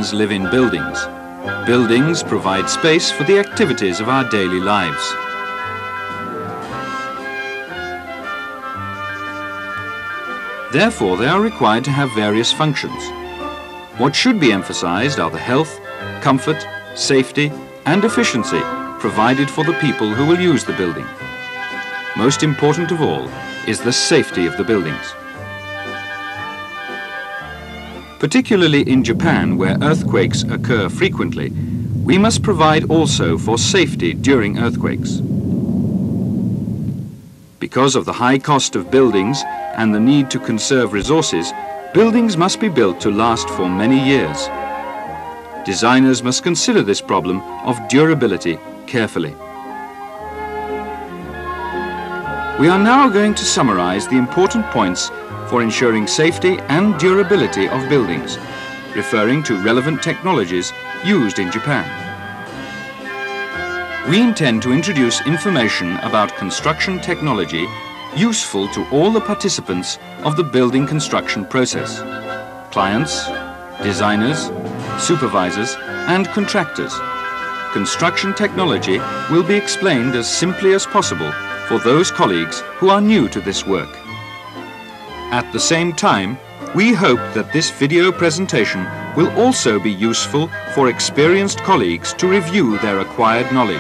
Japanians live in buildings. Buildings provide space for the activities of our daily lives. Therefore, they are required to have various functions. What should be emphasized are the health, comfort, safety, and efficiency provided for the people who will use the building. Most important of all is the safety of the buildings. Particularly in Japan, where earthquakes occur frequently, we must provide also for safety during earthquakes. Because of the high cost of buildings and the need to conserve resources, buildings must be built to last for many years. Designers must consider this problem of durability carefully. We are now going to summarize the important points for ensuring safety and durability of buildings, referring to relevant technologies used in Japan. We intend to introduce information about construction technology useful to all the participants of the building construction process: clients, designers, supervisors, and contractors. Construction technology will be explained as simply as possible for those colleagues who are new to this work. At the same time, we hope that this video presentation will also be useful for experienced colleagues to review their acquired knowledge.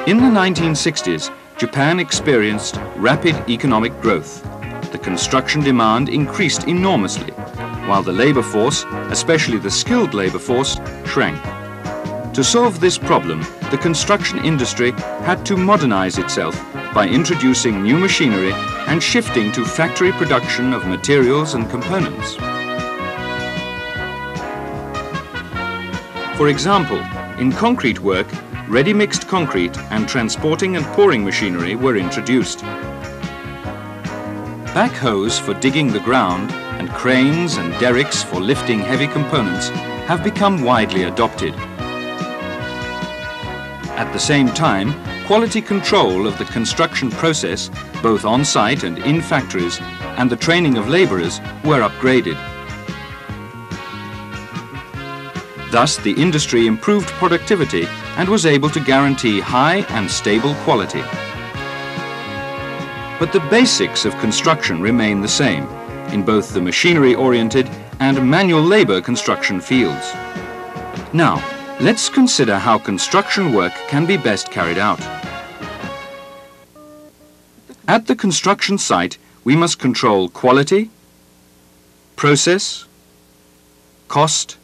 In the 1960s, Japan experienced rapid economic growth. The construction demand increased enormously, while the labor force, especially the skilled labor force, shrank. To solve this problem, the construction industry had to modernize itself by introducing new machinery and shifting to factory production of materials and components. For example, in concrete work, ready-mixed concrete and transporting and pouring machinery were introduced. Backhoes for digging the ground and cranes and derricks for lifting heavy components have become widely adopted. At the same time, quality control of the construction process, both on-site and in factories, and the training of laborers were upgraded. Thus, the industry improved productivity and was able to guarantee high and stable quality. But the basics of construction remain the same in both the machinery-oriented and manual labor construction fields. Now, let's consider how construction work can be best carried out. At the construction site, we must control quality, process, cost,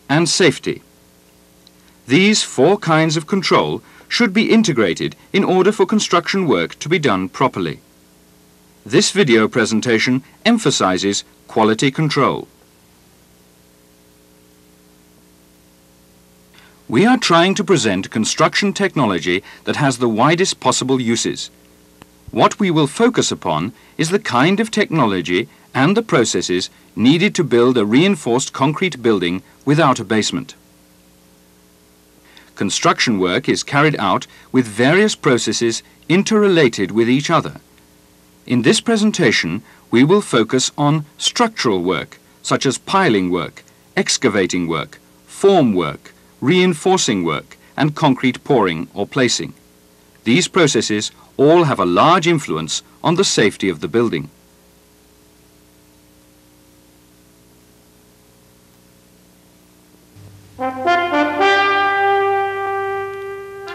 and safety. These four kinds of control should be integrated in order for construction work to be done properly. This video presentation emphasizes quality control. We are trying to present construction technology that has the widest possible uses. What we will focus upon is the kind of technology and the processes needed to build a reinforced concrete building without a basement. Construction work is carried out with various processes interrelated with each other. In this presentation, we will focus on structural work, such as piling work, excavating work, form work, reinforcing work, and concrete pouring or placing. These processes all have a large influence on the safety of the building.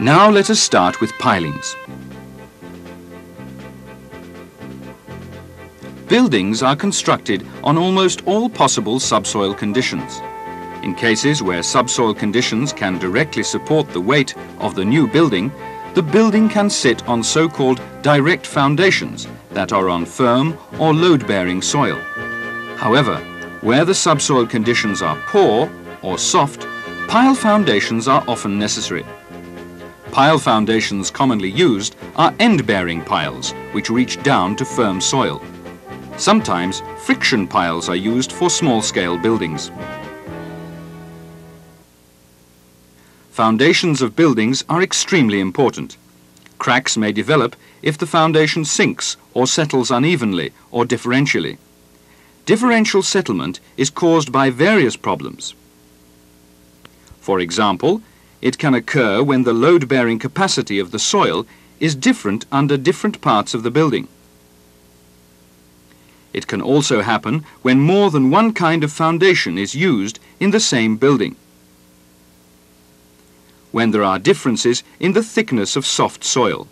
Now let us start with pilings. Buildings are constructed on almost all possible subsoil conditions. In cases where subsoil conditions can directly support the weight of the new building, the building can sit on so-called direct foundations that are on firm or load-bearing soil. However, where the subsoil conditions are poor or soft, pile foundations are often necessary. Pile foundations commonly used are end-bearing piles, which reach down to firm soil. Sometimes friction piles are used for small-scale buildings. Foundations of buildings are extremely important. Cracks may develop if the foundation sinks or settles unevenly or differentially. Differential settlement is caused by various problems. For example, it can occur when the load-bearing capacity of the soil is different under different parts of the building. It can also happen when more than one kind of foundation is used in the same building. When there are differences in the thickness of soft soil.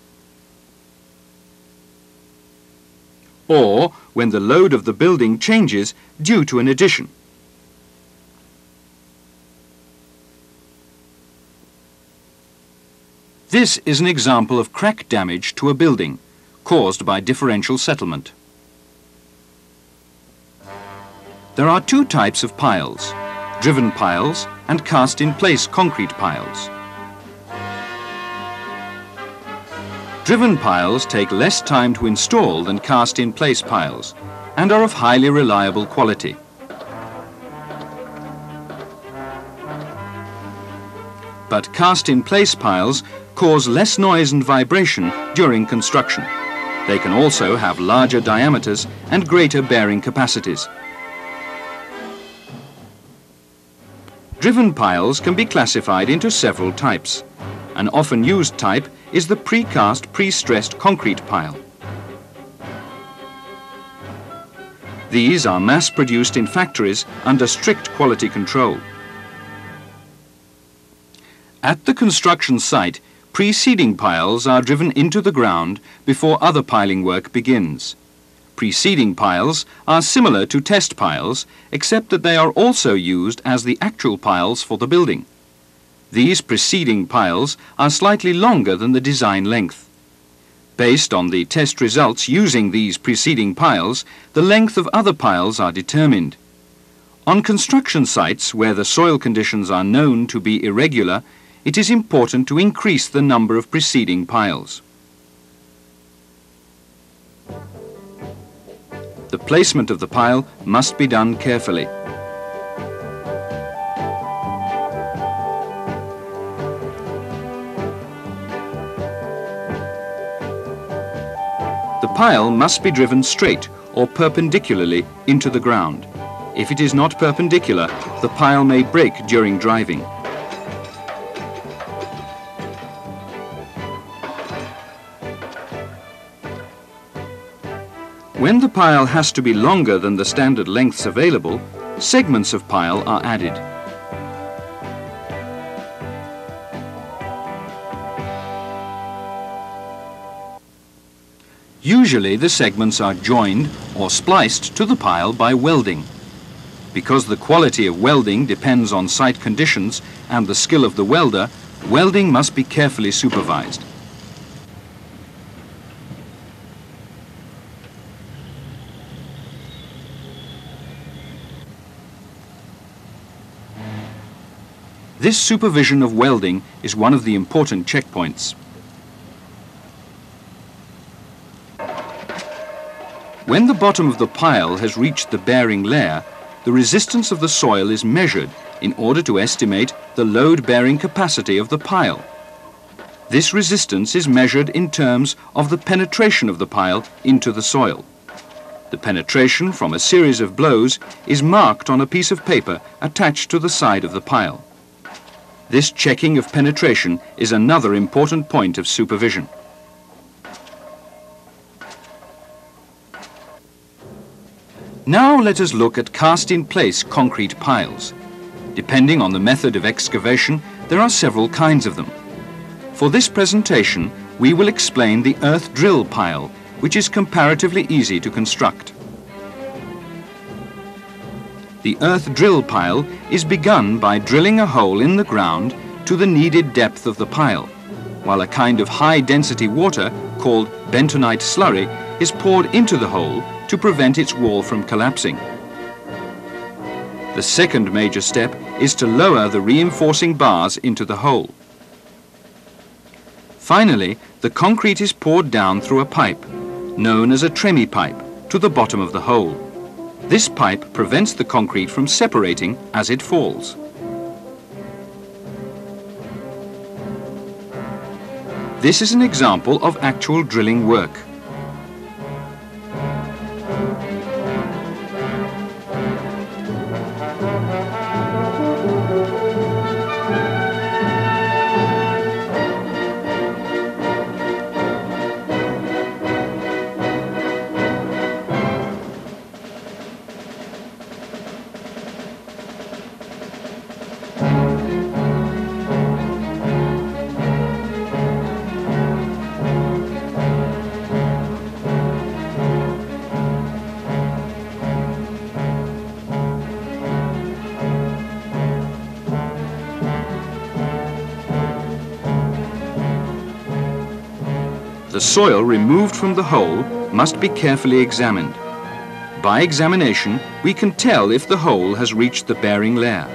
Or when the load of the building changes due to an addition. This is an example of crack damage to a building caused by differential settlement. There are two types of piles, driven piles and cast-in-place concrete piles. Driven piles take less time to install than cast-in-place piles and are of highly reliable quality. But cast-in-place piles cause less noise and vibration during construction. They can also have larger diameters and greater bearing capacities. Driven piles can be classified into several types. An often used type is the precast pre-stressed concrete pile. These are mass-produced in factories under strict quality control. At the construction site, preceding piles are driven into the ground before other piling work begins. Preceding piles are similar to test piles, except that they are also used as the actual piles for the building. These preceding piles are slightly longer than the design length. Based on the test results using these preceding piles, the length of other piles are determined. On construction sites where the soil conditions are known to be irregular, it is important to increase the number of preceding piles. The placement of the pile must be done carefully. The pile must be driven straight or perpendicularly into the ground. If it is not perpendicular, the pile may break during driving. When the pile has to be longer than the standard lengths available, segments of pile are added. Usually the segments are joined or spliced to the pile by welding. Because the quality of welding depends on site conditions and the skill of the welder, welding must be carefully supervised. This supervision of welding is one of the important checkpoints. When the bottom of the pile has reached the bearing layer, the resistance of the soil is measured in order to estimate the load-bearing capacity of the pile. This resistance is measured in terms of the penetration of the pile into the soil. The penetration from a series of blows is marked on a piece of paper attached to the side of the pile. This checking of penetration is another important point of supervision. Now let us look at cast-in-place concrete piles. Depending on the method of excavation, there are several kinds of them. For this presentation, we will explain the earth drill pile, which is comparatively easy to construct. The earth drill pile is begun by drilling a hole in the ground to the needed depth of the pile, while a kind of high-density water called bentonite slurry is poured into the hole to prevent its wall from collapsing. The second major step is to lower the reinforcing bars into the hole. Finally, the concrete is poured down through a pipe, known as a tremie pipe, to the bottom of the hole. This pipe prevents the concrete from separating as it falls. This is an example of actual drilling work. The soil removed from the hole must be carefully examined. By examination, we can tell if the hole has reached the bearing layer.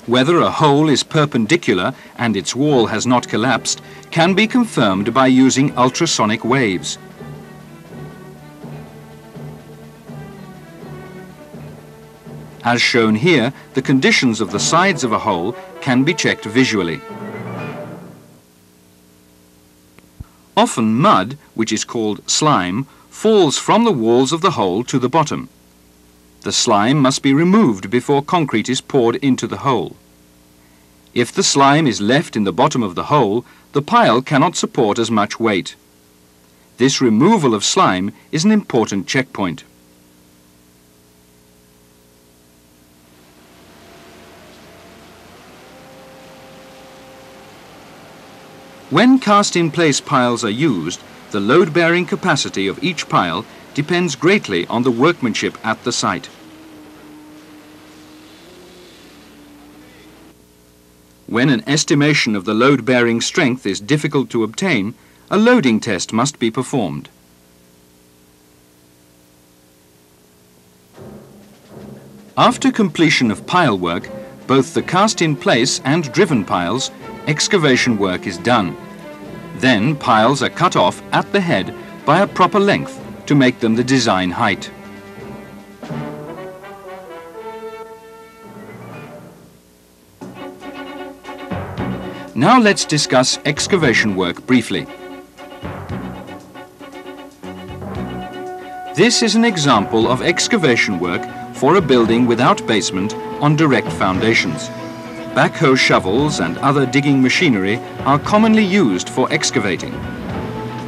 Whether a hole is perpendicular and its wall has not collapsed can be confirmed by using ultrasonic waves. As shown here, the conditions of the sides of a hole can be checked visually. Often mud, which is called slime, falls from the walls of the hole to the bottom. The slime must be removed before concrete is poured into the hole. If the slime is left in the bottom of the hole, the pile cannot support as much weight. This removal of slime is an important checkpoint. When cast-in-place piles are used, the load-bearing capacity of each pile depends greatly on the workmanship at the site. When an estimation of the load-bearing strength is difficult to obtain, a loading test must be performed. After completion of pile work, both the cast-in-place and driven piles, excavation work is done. Then piles are cut off at the head by a proper length to make them the design height. Now let's discuss excavation work briefly. This is an example of excavation work for a building without basement on direct foundations. Backhoe shovels and other digging machinery are commonly used for excavating.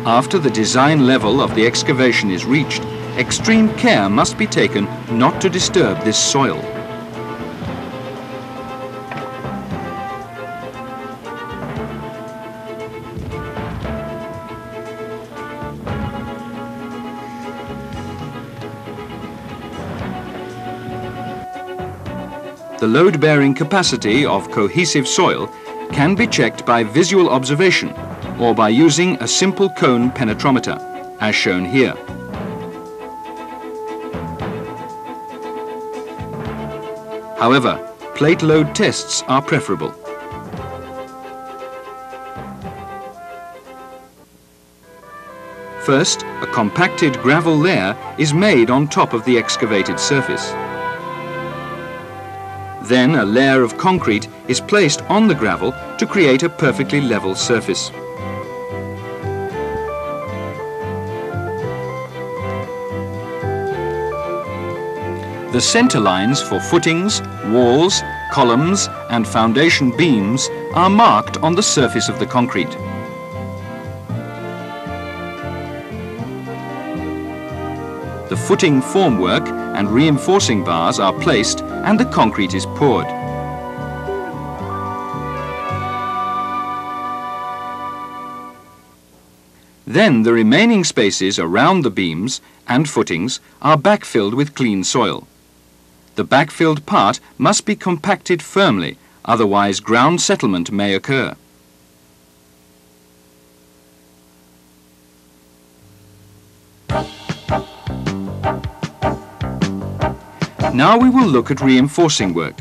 After the design level of the excavation is reached, extreme care must be taken not to disturb this soil. The load-bearing capacity of cohesive soil can be checked by visual observation or by using a simple cone penetrometer, as shown here. However, plate load tests are preferable. First, a compacted gravel layer is made on top of the excavated surface. Then a layer of concrete is placed on the gravel to create a perfectly level surface. The center lines for footings, walls, columns and foundation beams are marked on the surface of the concrete. The footing formwork and reinforcing bars are placed and the concrete is poured. Then the remaining spaces around the beams and footings are backfilled with clean soil. The backfilled part must be compacted firmly, otherwise ground settlement may occur. Now we will look at reinforcing work.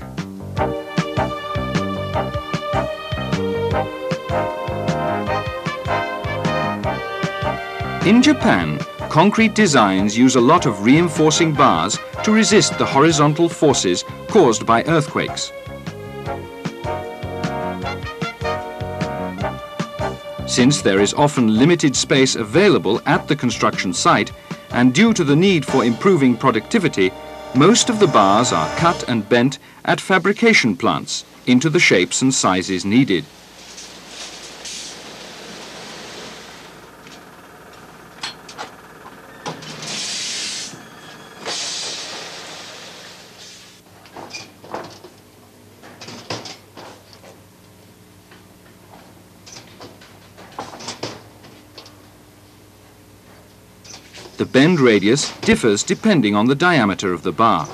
In Japan, concrete designs use a lot of reinforcing bars to resist the horizontal forces caused by earthquakes. Since there is often limited space available at the construction site, and due to the need for improving productivity, most of the bars are cut and bent at fabrication plants into the shapes and sizes needed. The bend radius differs depending on the diameter of the bar.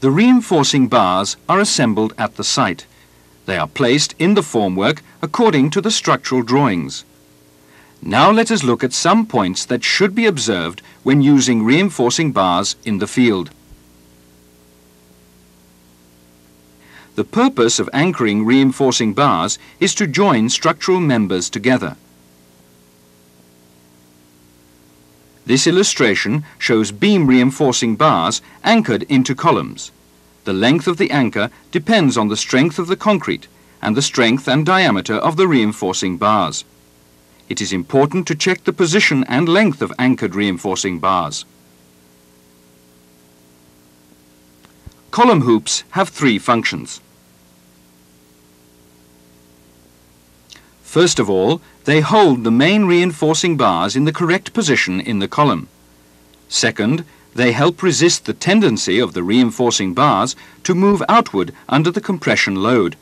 The reinforcing bars are assembled at the site. They are placed in the formwork according to the structural drawings. Now let us look at some points that should be observed when using reinforcing bars in the field. The purpose of anchoring reinforcing bars is to join structural members together. This illustration shows beam reinforcing bars anchored into columns. The length of the anchor depends on the strength of the concrete and the strength and diameter of the reinforcing bars. It is important to check the position and length of anchored reinforcing bars. Column hoops have three functions. First of all, they hold the main reinforcing bars in the correct position in the column. Second, they help resist the tendency of the reinforcing bars to move outward under the compression load.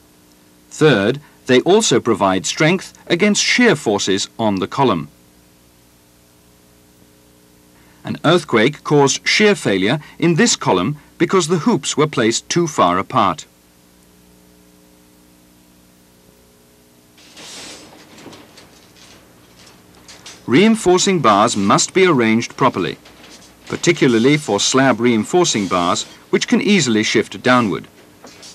Third, they also provide strength against shear forces on the column. An earthquake caused shear failure in this column because the hoops were placed too far apart. Reinforcing bars must be arranged properly, particularly for slab reinforcing bars, which can easily shift downward.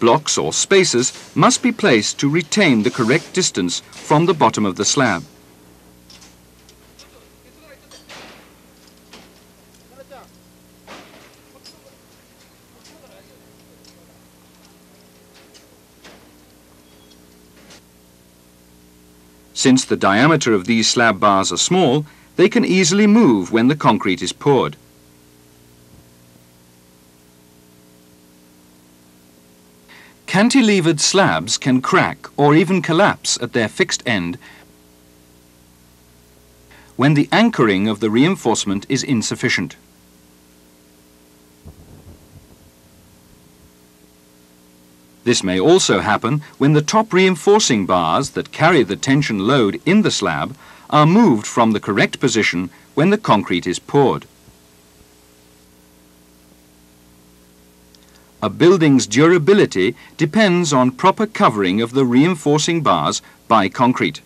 Blocks or spacers must be placed to retain the correct distance from the bottom of the slab. Since the diameter of these slab bars are small, they can easily move when the concrete is poured. Cantilevered slabs can crack or even collapse at their fixed end when the anchoring of the reinforcement is insufficient. This may also happen when the top reinforcing bars that carry the tension load in the slab are moved from the correct position when the concrete is poured. A building's durability depends on proper covering of the reinforcing bars by concrete.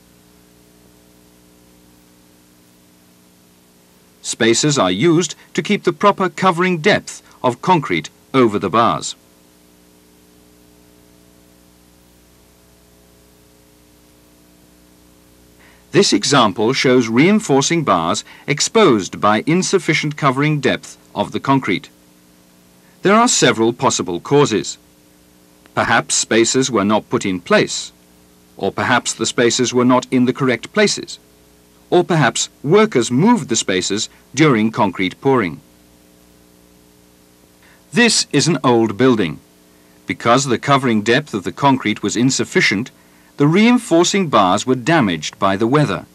Spacers are used to keep the proper covering depth of concrete over the bars. This example shows reinforcing bars exposed by insufficient covering depth of the concrete. There are several possible causes. Perhaps spacers were not put in place, or perhaps the spacers were not in the correct places, or perhaps workers moved the spacers during concrete pouring. This is an old building. Because the covering depth of the concrete was insufficient, the reinforcing bars were damaged by the weather.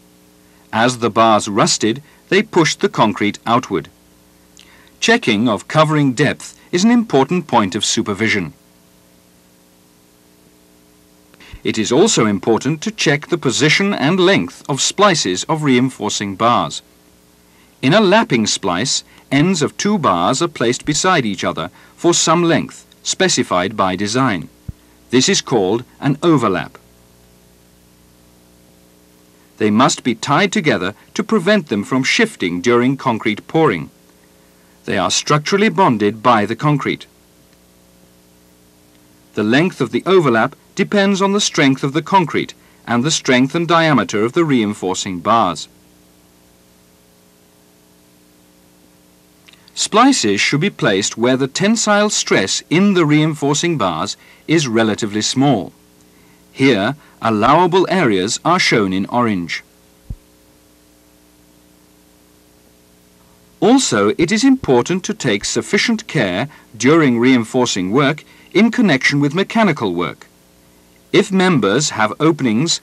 As the bars rusted, they pushed the concrete outward. Checking of covering depth is an important point of supervision. It is also important to check the position and length of splices of reinforcing bars. In a lapping splice, ends of two bars are placed beside each other for some length, specified by design. This is called an overlap. They must be tied together to prevent them from shifting during concrete pouring. They are structurally bonded by the concrete. The length of the overlap depends on the strength of the concrete and the strength and diameter of the reinforcing bars. Splices should be placed where the tensile stress in the reinforcing bars is relatively small. Here, allowable areas are shown in orange. Also, it is important to take sufficient care during reinforcing work in connection with mechanical work. If members have openings,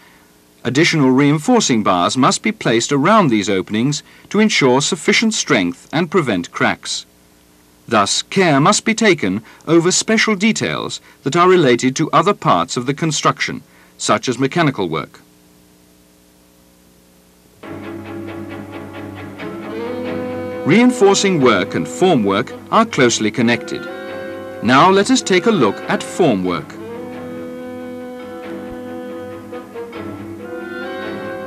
additional reinforcing bars must be placed around these openings to ensure sufficient strength and prevent cracks. Thus, care must be taken over special details that are related to other parts of the construction, such as mechanical work. Reinforcing work and form work are closely connected. Now let us take a look at form work.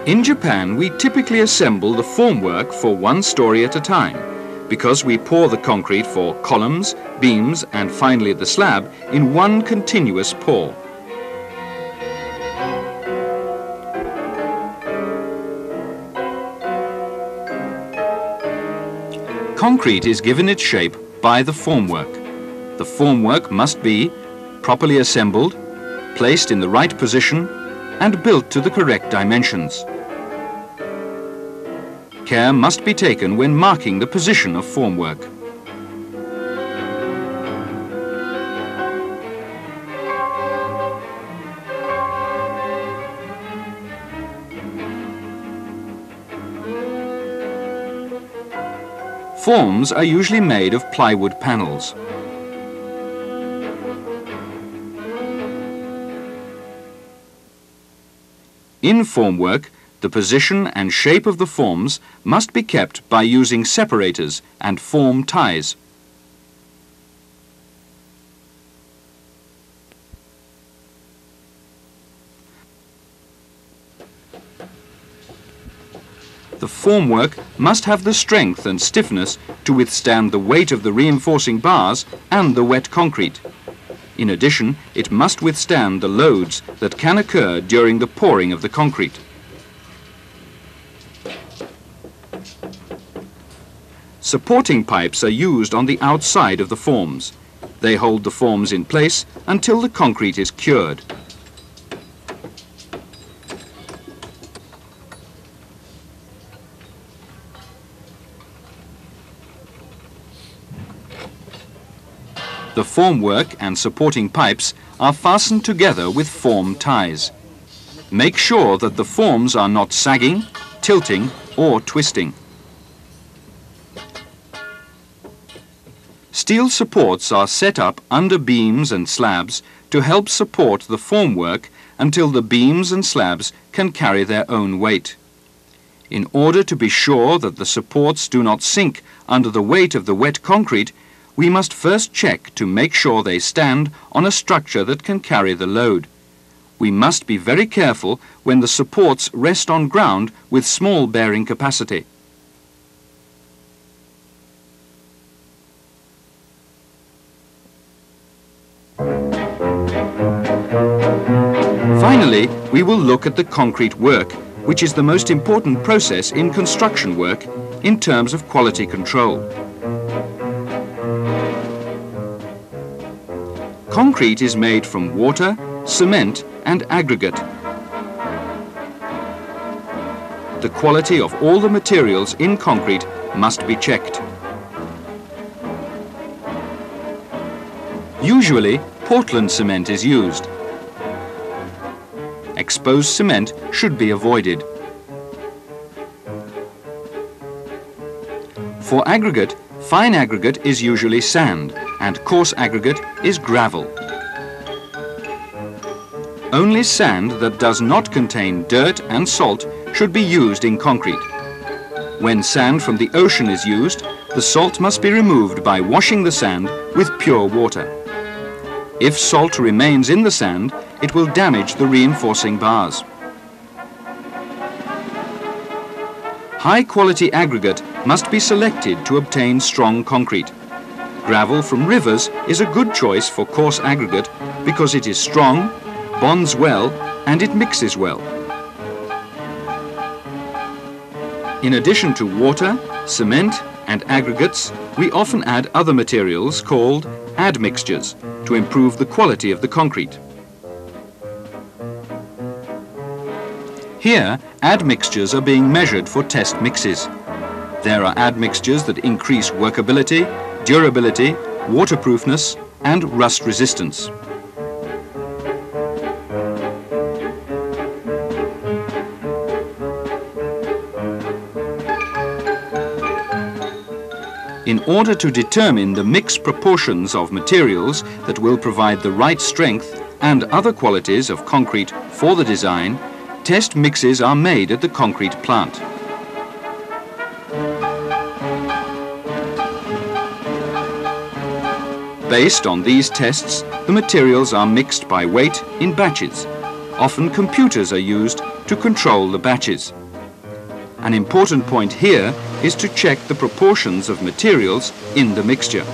In Japan, we typically assemble the formwork for one story at a time, because we pour the concrete for columns, beams, and finally the slab in one continuous pour. Concrete is given its shape by the formwork. The formwork must be properly assembled, placed in the right position, and built to the correct dimensions. Care must be taken when marking the position of formwork. Forms are usually made of plywood panels. In formwork, the position and shape of the forms must be kept by using separators and form ties. The formwork must have the strength and stiffness to withstand the weight of the reinforcing bars and the wet concrete. In addition, it must withstand the loads that can occur during the pouring of the concrete. Supporting pipes are used on the outside of the forms. They hold the forms in place until the concrete is cured. The formwork and supporting pipes are fastened together with form ties. Make sure that the forms are not sagging, tilting, or twisting. Steel supports are set up under beams and slabs to help support the formwork until the beams and slabs can carry their own weight. In order to be sure that the supports do not sink under the weight of the wet concrete, we must first check to make sure they stand on a structure that can carry the load. We must be very careful when the supports rest on ground with small bearing capacity. Finally, we will look at the concrete work, which is the most important process in construction work in terms of quality control. Concrete is made from water, cement, and aggregate. The quality of all the materials in concrete must be checked. Usually, Portland cement is used. Exposed cement should be avoided. For aggregate, fine aggregate is usually sand and coarse aggregate is gravel. Only sand that does not contain dirt and salt should be used in concrete. When sand from the ocean is used, the salt must be removed by washing the sand with pure water. If salt remains in the sand, it will damage the reinforcing bars. High-quality aggregate must be selected to obtain strong concrete. Gravel from rivers is a good choice for coarse aggregate because it is strong, bonds well and it mixes well. In addition to water, cement and aggregates, we often add other materials called admixtures to improve the quality of the concrete. Here, admixtures are being measured for test mixes. There are admixtures that increase workability, durability, waterproofness and rust resistance. In order to determine the mix proportions of materials that will provide the right strength and other qualities of concrete for the design, test mixes are made at the concrete plant. Based on these tests, the materials are mixed by weight in batches. Often computers are used to control the batches. An important point here is to check the proportions of materials in the mixture.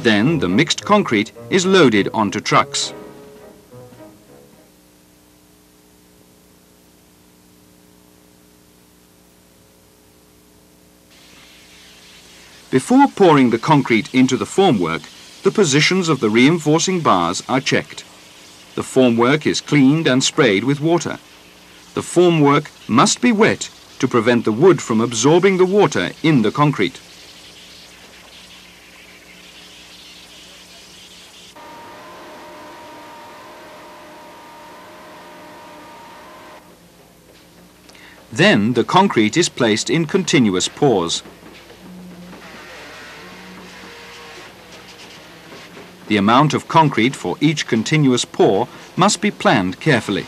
Then the mixed concrete is loaded onto trucks. Before pouring the concrete into the formwork, the positions of the reinforcing bars are checked. The formwork is cleaned and sprayed with water. The formwork must be wet to prevent the wood from absorbing the water in the concrete. Then the concrete is placed in continuous pours. The amount of concrete for each continuous pour must be planned carefully.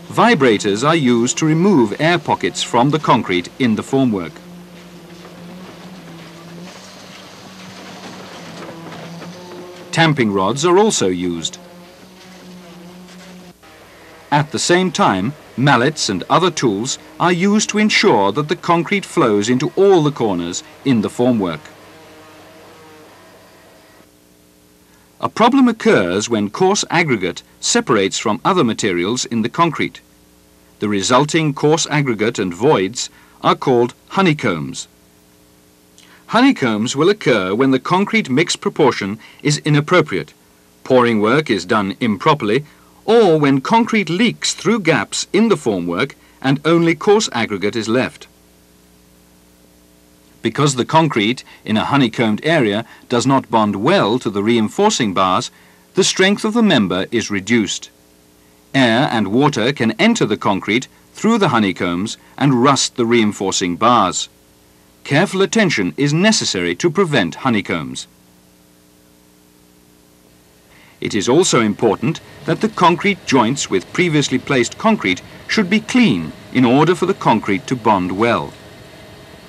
Vibrators are used to remove air pockets from the concrete in the formwork. Tamping rods are also used. At the same time, mallets and other tools are used to ensure that the concrete flows into all the corners in the formwork. A problem occurs when coarse aggregate separates from other materials in the concrete. The resulting coarse aggregate and voids are called honeycombs. Honeycombs will occur when the concrete mix proportion is inappropriate, pouring work is done improperly, or when concrete leaks through gaps in the formwork and only coarse aggregate is left. Because the concrete in a honeycombed area does not bond well to the reinforcing bars, the strength of the member is reduced. Air and water can enter the concrete through the honeycombs and rust the reinforcing bars. Careful attention is necessary to prevent honeycombs. It is also important that the concrete joints with previously placed concrete should be clean in order for the concrete to bond well.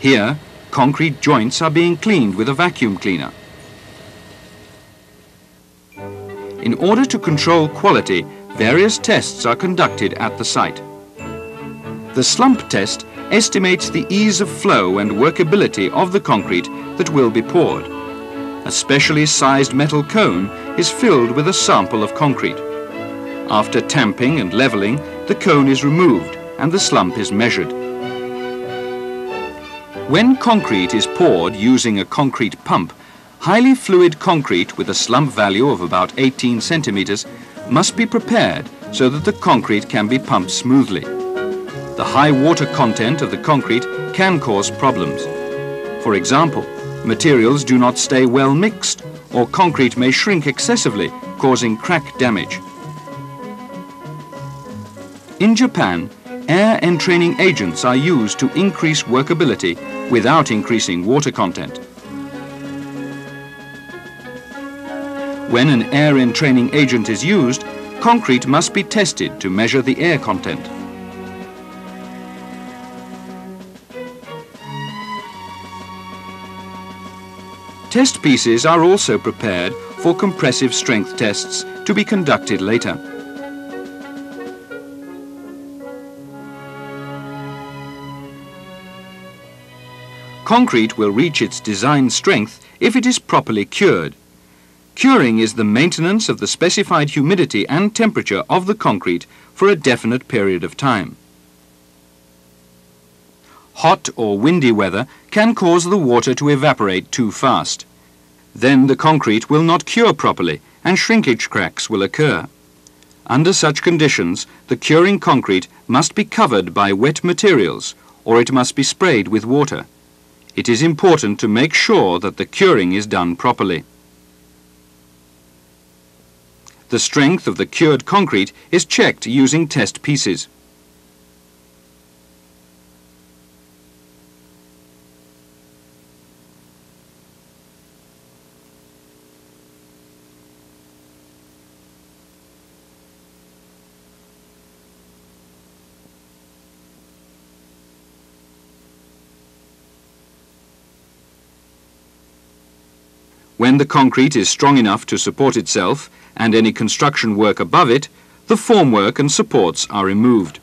Here, concrete joints are being cleaned with a vacuum cleaner. In order to control quality, various tests are conducted at the site. The slump test estimates the ease of flow and workability of the concrete that will be poured. A specially sized metal cone is filled with a sample of concrete. After tamping and leveling, the cone is removed and the slump is measured. When concrete is poured using a concrete pump, highly fluid concrete with a slump value of about 18 centimeters must be prepared so that the concrete can be pumped smoothly. The high water content of the concrete can cause problems. For example, materials do not stay well mixed, or concrete may shrink excessively, causing crack damage. In Japan, air entraining agents are used to increase workability without increasing water content. When an air entraining agent is used, concrete must be tested to measure the air content. Test pieces are also prepared for compressive strength tests to be conducted later. Concrete will reach its design strength if it is properly cured. Curing is the maintenance of the specified humidity and temperature of the concrete for a definite period of time. Hot or windy weather can cause the water to evaporate too fast. Then the concrete will not cure properly and shrinkage cracks will occur. Under such conditions, the curing concrete must be covered by wet materials or it must be sprayed with water. It is important to make sure that the curing is done properly. The strength of the cured concrete is checked using test pieces. When the concrete is strong enough to support itself and any construction work above it, the formwork and supports are removed.